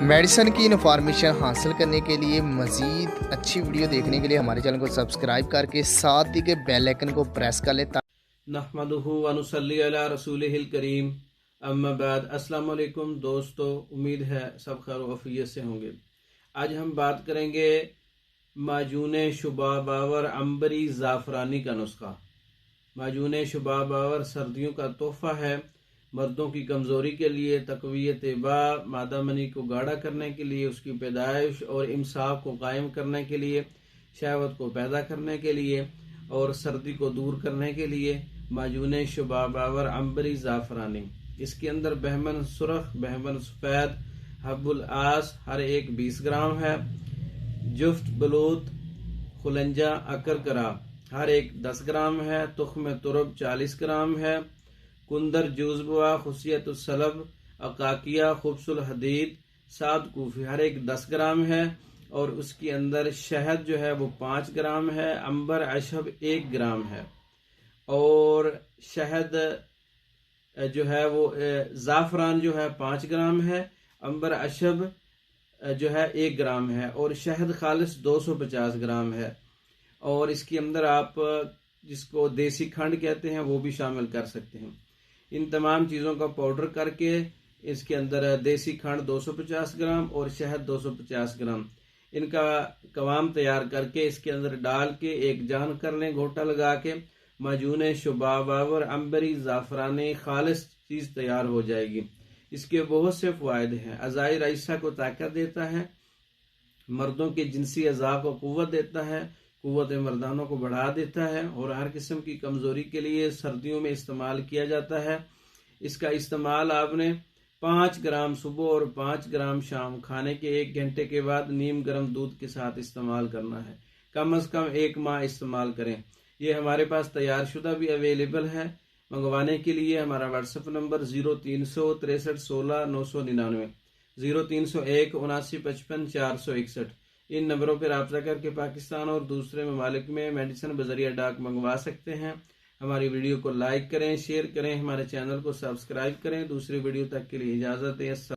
Medicine की information हासिल करने के लिए मज़ीद अच्छी वीडियो देखने के लिए हमारे चैनल को सब्सक्राइब करके साथ ही के बेल आइकन को प्रेस कर लें। नहमदुहु व नुसल्ली अला रसूलिहिल करीम अम्मा बाद। अस्सलाम वालेकुम दोस्तों, उम्मीद है सब खैर वफ़ियत से होंगे। आज हम बात करेंगे माजून शुबा बावर अंबरी ज़ाफ़रानी का नुस्खा। माजून शुबा बावर सर्दियों का तोहफ़ा है। मर्दों की कमज़ोरी के लिए, तक़वियत बा, मादा मनी को गाढ़ा करने के लिए, उसकी पैदाइश और इमसाक को कायम करने के लिए, शहवत को पैदा करने के लिए और सर्दी को दूर करने के लिए माजून शुबा बावर अंबरी ज़ाफ़रानी। इसके अंदर बहमन सुरख, बहमन सफ़ेद, हब्बुल आस हर एक 20 ग्राम है। जुफ्त बलूत, खुलंजा अकरकरा हर एक 10 ग्राम है। तुख्म तुरब 40 ग्राम है। कुंदर जूज़बुआ, खुशियतुस्सलब, अकाकिया, खुब्सुल हदीद, साद कूफी हर एक 10 ग्राम है। और उसके अंदर शहद जो है वो 5 ग्राम है। अंबर अशब 1 ग्राम है। और शहद जो है वो ज़ाफ़रान जो है 5 ग्राम है। अंबर अशब जो है 1 ग्राम है। और शहद खालिस 250 ग्राम है। और इसके अंदर आप जिसको देसी खंड कहते हैं वो भी शामिल कर सकते हैं। इन तमाम चीज़ों का पाउडर करके इसके अंदर देसी खंड 250 ग्राम और शहद 250 ग्राम इनका कवाम तैयार करके इसके अंदर डाल के एक जान कर लें, घोटा लगा के। माजून शुबा बावर अंबरी ज़ाफ़रानी खालिस चीज़ तैयार हो जाएगी। इसके बहुत से फ़वाइद हैं। अज़ाई रईसा को ताकत देता है, मर्दों के जिनसी अज़ा को क़ुव्वत देता है, क़ुव्वत मर्दानों को बढ़ा देता है और हर किस्म की कमज़ोरी के लिए सर्दियों में इस्तेमाल किया जाता है। इसका इस्तेमाल आपने 5 ग्राम सुबह और 5 ग्राम शाम, खाने के 1 घंटे के बाद नीम गर्म दूध के साथ इस्तेमाल करना है। कम से कम 1 माह इस्तेमाल करें। ये हमारे पास तैयार शुदा भी अवेलेबल है। मंगवाने के लिए हमारा व्हाट्सएप नंबर 0300 63 16 999, 0301 79 55 461। इन नंबरों पर रब्ता करके पाकिस्तान और दूसरे ममालिक में मेडिसिन बजरिया डाक मंगवा सकते हैं। हमारी वीडियो को लाइक करें, शेयर करें, हमारे चैनल को सब्सक्राइब करें। दूसरी वीडियो तक के लिए इजाज़त दें।